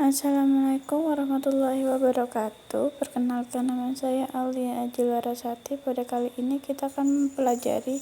Assalamualaikum warahmatullahi wabarakatuh. Perkenalkan, nama saya Aulia Ajilarasati. Pada kali ini kita akan mempelajari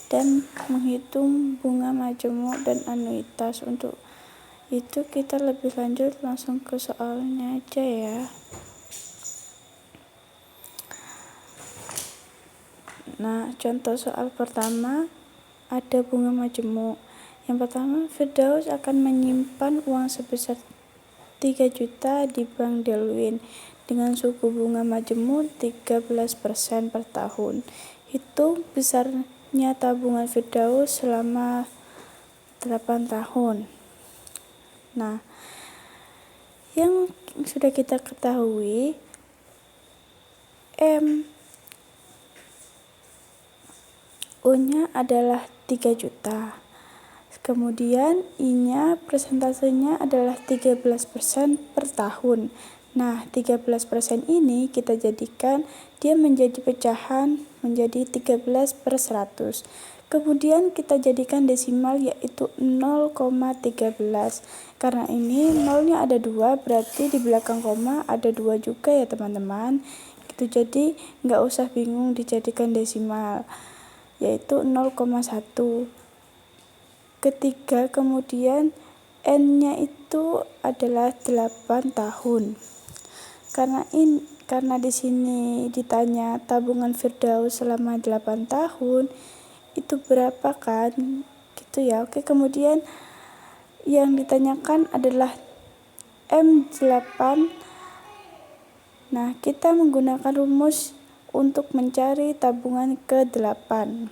dan menghitung bunga majemuk dan anuitas. Untuk itu kita lebih lanjut langsung ke soalnya aja ya. Nah, contoh soal pertama ada bunga majemuk. Yang pertama, Firdaus akan menyimpan uang sebesar 3 juta di Bank Delwin dengan suku bunga majemuk 13% per tahun. Hitung besarnya tabungan Firdaus selama 8 tahun. Nah, yang sudah kita ketahui, U-nya adalah 3 juta. Kemudian I-nya persentasenya adalah 13% per tahun. Nah, 13% ini kita jadikan dia menjadi pecahan menjadi 13/100. Kemudian kita jadikan desimal yaitu 0,13. Karena ini nolnya ada 2, berarti di belakang koma ada 2 juga ya teman-teman. Gitu, jadi nggak usah bingung dijadikan desimal, yaitu 0,1. Ketiga, kemudian N-nya itu adalah 8 tahun. Karena di sini ditanya tabungan Firdaus selama 8 tahun, itu berapa kan? Gitu ya. Oke, kemudian yang ditanyakan adalah M8. Nah, kita menggunakan rumus untuk mencari tabungan ke-8.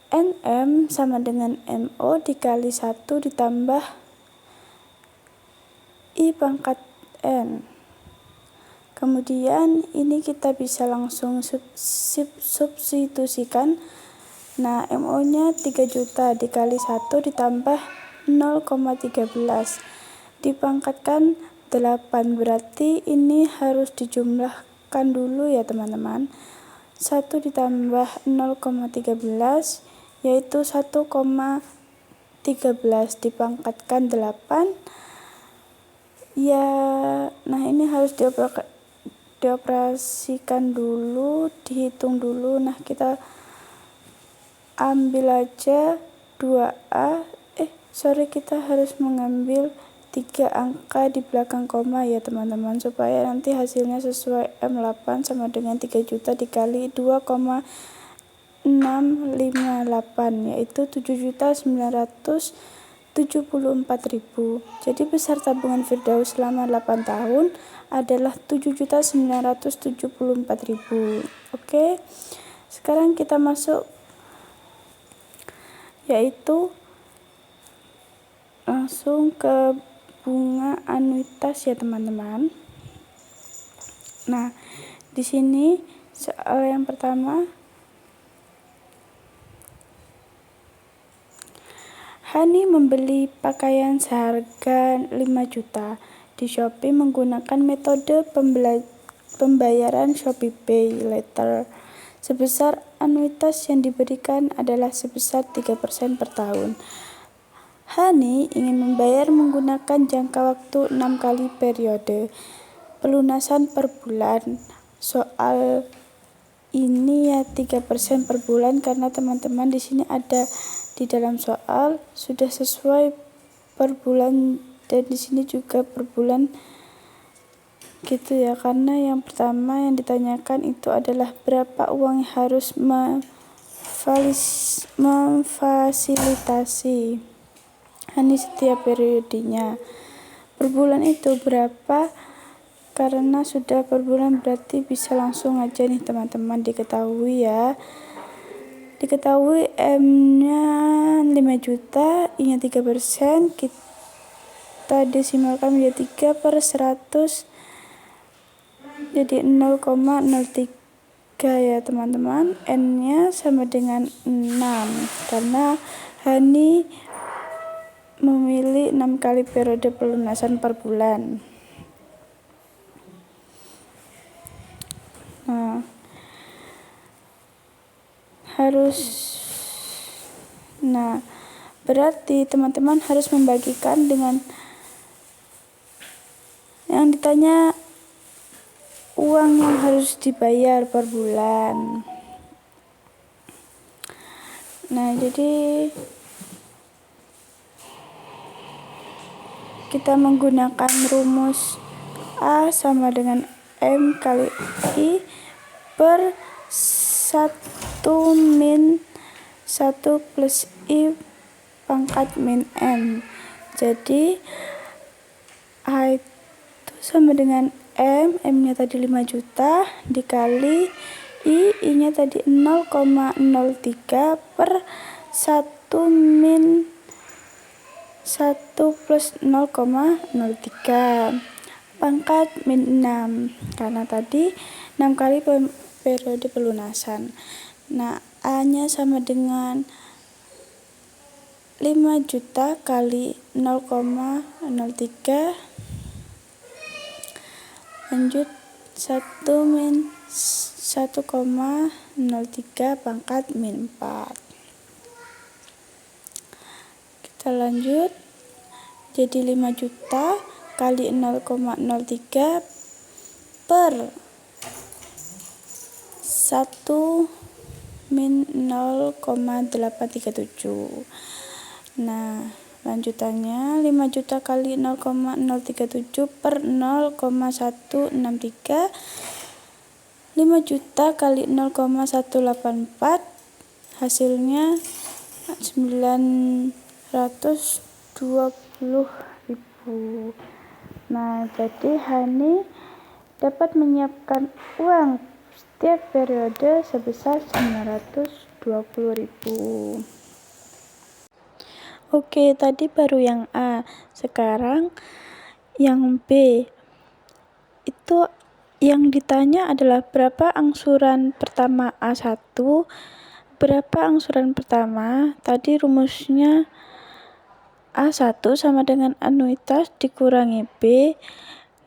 NM sama dengan MO dikali 1 ditambah I pangkat N. Kemudian ini kita bisa langsung substitusikan. Nah, MO-nya 3 juta dikali 1 ditambah 0,13 dipangkatkan 8, berarti ini harus dijumlahkan dulu ya teman-teman. 1 ditambah 0,13 yaitu 1,13 dipangkatkan 8 ya. Nah, ini harus dioperasikan dulu, dihitung dulu. Nah, kita ambil aja 2A, kita harus mengambil 3 angka di belakang koma ya teman-teman, supaya nanti hasilnya sesuai M8 sama dengan 3 juta dikali 2,658 yaitu 7.974.000. Jadi besar tabungan Firdaus selama 8 tahun adalah 7.974.000. Oke, sekarang kita masuk yaitu langsung ke bunga anuitas ya teman-teman. Nah, di sini soal yang pertama, Hani membeli pakaian seharga 5 juta di Shopee menggunakan metode pembayaran Shopee Pay Later. Sebesar anuitas yang diberikan adalah sebesar 3% per tahun. Hani ingin membayar menggunakan jangka waktu 6 kali periode pelunasan per bulan. Soal ini ya 3% per bulan, karena teman-teman di sini ada di dalam soal sudah sesuai per bulan, dan di sini juga per bulan gitu ya. Karena yang pertama yang ditanyakan itu adalah berapa uang yang harus memfasilitasi Hani setiap periodenya. Per bulan itu berapa? Karena sudah per bulan berarti bisa langsung aja nih teman-teman diketahui ya. Diketahui M-nya 5 juta, I-nya 3%, kita desimalkan menjadi 3/100 jadi 0,03 ya teman-teman. N-nya sama dengan 6 karena Hani memilih 6 kali periode pelunasan per bulan. Nah, berarti teman-teman harus membagikan dengan Yang ditanya uang yang harus dibayar per bulan. Nah, jadi kita menggunakan rumus A sama dengan M kali I per 1 min 1 plus I pangkat min M. Jadi A itu sama dengan M-nya tadi 5 juta dikali I-nya tadi 0,03 per 1 min 1 plus 0,03 pangkat min 6, karena tadi 6 kali periode pelunasan. Nah, A-nya sama dengan 5 juta kali 0,03 lanjut 1 min 1,03 pangkat min 4. Kita lanjut, jadi 5 juta kali 0,03 per 1 min 0,837. Nah, lanjutannya 5 juta kali 0,037 per 0,163, 5 juta kali 0,184, hasilnya 920.000. Nah, jadi Hani dapat menyiapkan uang setiap periode sebesar 920.000. Oke, tadi baru yang A. Sekarang yang B. Itu yang ditanya adalah berapa angsuran pertama A1, berapa angsuran pertama. Tadi rumusnya A1 sama dengan anuitas dikurangi B.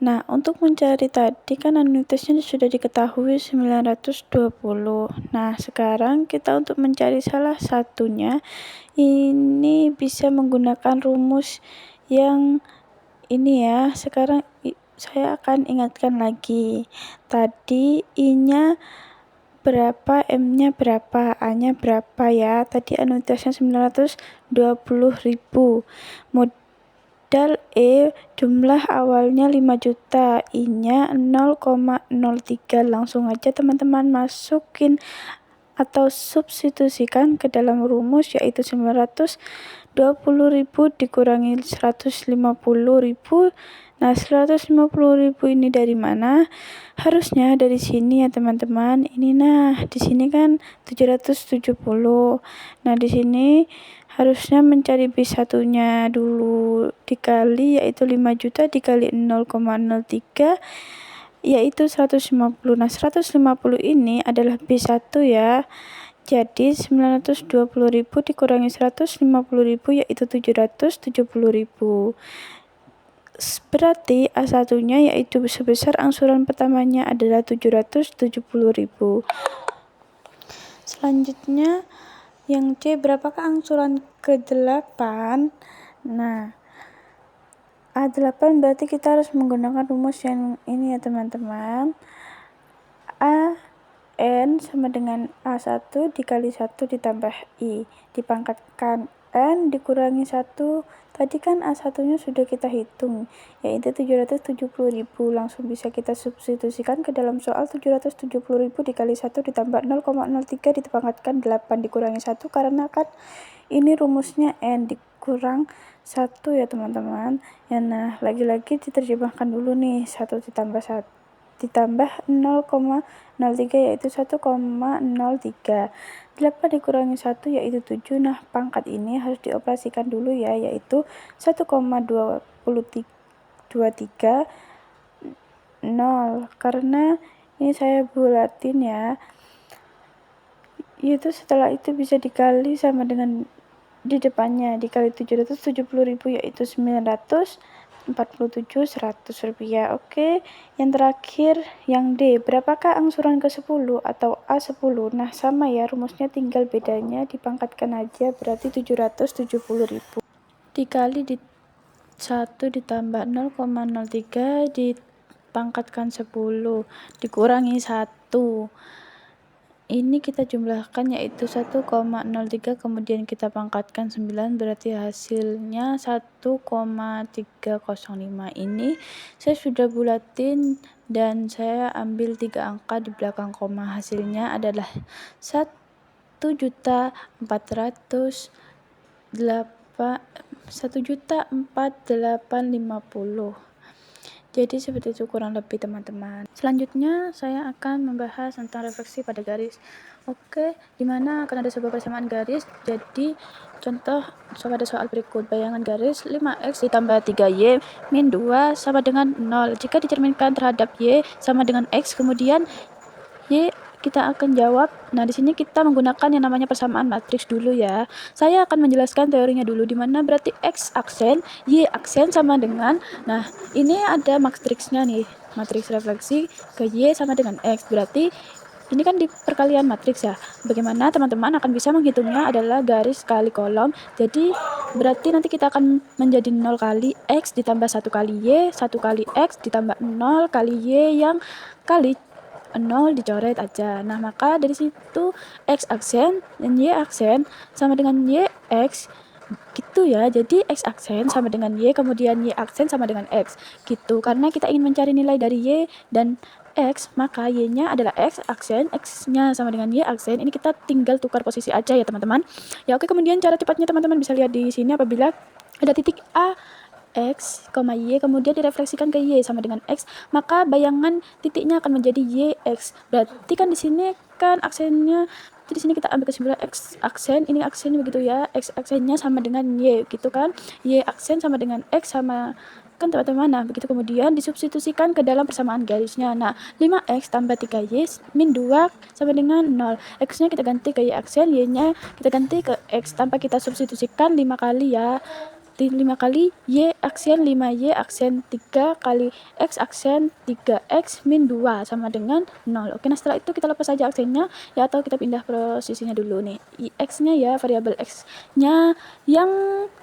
Nah, untuk mencari tadi kan anuitasnya sudah diketahui 920. Nah, sekarang kita untuk mencari salah satunya ini bisa menggunakan rumus yang ini ya. Sekarang saya akan ingatkan lagi. Tadi I-nya berapa, M-nya berapa, A-nya berapa ya. Tadi anuitasnya 920.000. Modal E jumlah awalnya 5 juta, I-nya 0,03. Langsung aja teman-teman masukin atau substitusikan ke dalam rumus, yaitu 920.000 dikurangi 150.000. Nah, 150.000 ini dari mana? Harusnya dari sini ya teman-teman. Ini di sini kan 770. Nah, di sini harusnya mencari B1-nya dulu dikali, yaitu 5 juta dikali 0,03 yaitu 150. Nah, 150 ini adalah B1 ya. Jadi 920.000 dikurangi 150.000 yaitu 770.000. Berarti A1-nya yaitu sebesar angsuran pertamanya adalah 770.000. Selanjutnya yang C, berapakah angsuran ke-8? Nah, A8 berarti kita harus menggunakan rumus yang ini ya teman-teman. N sama dengan A1 dikali 1 ditambah I, dipangkatkan N dikurangi 1. Tadi kan A1-nya sudah kita hitung, yaitu 770.000. Langsung bisa kita substitusikan ke dalam soal. 770.000 dikali 1 ditambah 0,03 dipangkatkan 8 dikurangi 1, karena kan ini rumusnya N dikurang 1 ya teman-teman. Ya, nah, lagi-lagi diterjemahkan dulu nih, 1 ditambah 1 ditambah 0,03 yaitu 1,03. 8 dikurangi 1 yaitu 7. Nah, pangkat ini harus dioperasikan dulu ya, yaitu 1,23 0, karena ini saya bulatin ya. Yaitu setelah itu bisa dikali sama dengan di depannya, dikali 770.000 yaitu 947.100 rupiah. Oke, yang terakhir yang D, berapakah angsuran ke-10 atau A10? Nah, sama ya, rumusnya tinggal bedanya dipangkatkan aja, berarti 770.000 dikali 1 ditambah 0,03 dipangkatkan 10 dikurangi 1. Ini kita jumlahkan yaitu 1,03 kemudian kita pangkatkan 9 berarti hasilnya 1,305. Ini saya sudah bulatin dan saya ambil 3 angka di belakang koma. Hasilnya adalah 1.450. Jadi seperti itu kurang lebih teman-teman. Selanjutnya saya akan membahas tentang refleksi pada garis. Oke, dimana akan ada sebuah persamaan garis. Jadi contoh pada soal berikut, bayangan garis 5x ditambah 3y min 2 sama dengan 0. Jika dicerminkan terhadap y sama dengan x, kemudian y kita akan jawab. Nah, di sini kita menggunakan yang namanya persamaan matriks dulu ya. Saya akan menjelaskan teorinya dulu, di mana berarti x aksen, y aksen sama dengan, nah, ini ada matriksnya nih, matriks refleksi ke y sama dengan x. Berarti ini kan di perkalian matriks ya. Bagaimana teman-teman akan bisa menghitungnya adalah garis kali kolom. Jadi berarti nanti kita akan menjadi 0 kali x ditambah 1 kali y, 1 kali x ditambah 0 kali y yang kali 0 dicoret aja. Nah, maka dari situ x aksen dan y aksen sama dengan y x gitu ya. Jadi x aksen sama dengan y, kemudian y aksen sama dengan x gitu. Karena kita ingin mencari nilai dari y dan x, maka y-nya adalah x aksen, x-nya sama dengan y aksen. Ini kita tinggal tukar posisi aja ya teman-teman. Ya oke, kemudian cara cepatnya teman-teman bisa lihat di sini apabila ada titik A x, y, kemudian direfleksikan ke y sama dengan x, maka bayangan titiknya akan menjadi y x. Berarti kan di sini kan aksennya, jadi di sini kita ambil kesimpulan x aksen, ini aksennya begitu ya, x aksennya sama dengan y gitu kan, y aksen sama dengan x sama kan teman-teman. Nah, begitu kemudian disubstitusikan ke dalam persamaan garisnya. Nah, 5x tambah 3y min 2 sama dengan 0. X-nya kita ganti ke y aksen, y-nya kita ganti ke x tanpa kita substitusikan 5 kali ya. 5 kali y aksen 5y aksen 3 kali x aksen 3x min 2 sama dengan 0. Oke, nah setelah itu kita lepas saja aksennya ya, atau kita pindah posisinya dulu nih. X-nya ya, variabel x-nya yang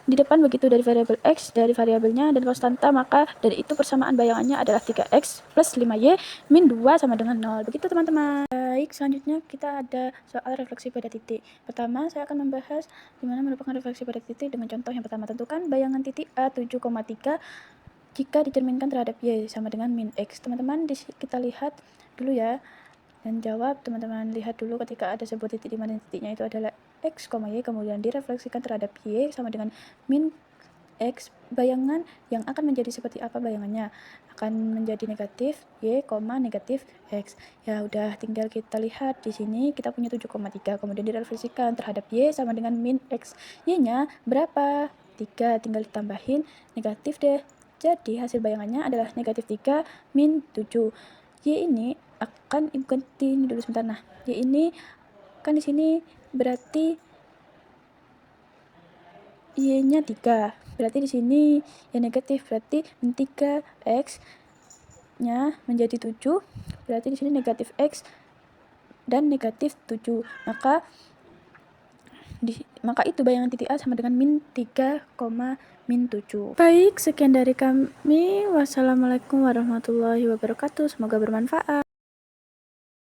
di depan begitu dari variabel x, dari variabelnya dan konstanta, maka dari itu persamaan bayangannya adalah 3x plus 5y min 2 sama dengan 0. Begitu teman-teman. Baik, selanjutnya kita ada soal refleksi pada titik. Pertama, saya akan membahas dimana merupakan refleksi pada titik dengan contoh yang pertama. Tentukan bayangan titik A 7,3 jika dicerminkan terhadap y sama dengan min x. Teman-teman kita lihat dulu ya dan jawab. Teman-teman lihat dulu ketika ada sebuah titik di mana titiknya itu adalah x, y, kemudian direfleksikan terhadap y sama dengan min x, bayangan yang akan menjadi seperti apa bayangannya? Akan menjadi negatif y, negatif x. Ya udah, tinggal kita lihat di sini kita punya 7,3, kemudian direfleksikan terhadap y sama dengan min x. Y-nya berapa? 3, tinggal ditambahin negatif deh. Jadi hasil bayangannya adalah negatif 3 min 7. Y ini akan ganti ini dulu sebentar. Nah, y ini kan di sini berarti y-nya 3. Berarti di sini yang negatif, berarti min 3 x-nya menjadi 7. Berarti di sini negatif x dan negatif 7. Maka itu bayangan titik A sama dengan min 3, min 7. Baik, sekian dari kami. Wassalamualaikum warahmatullahi wabarakatuh. Semoga bermanfaat.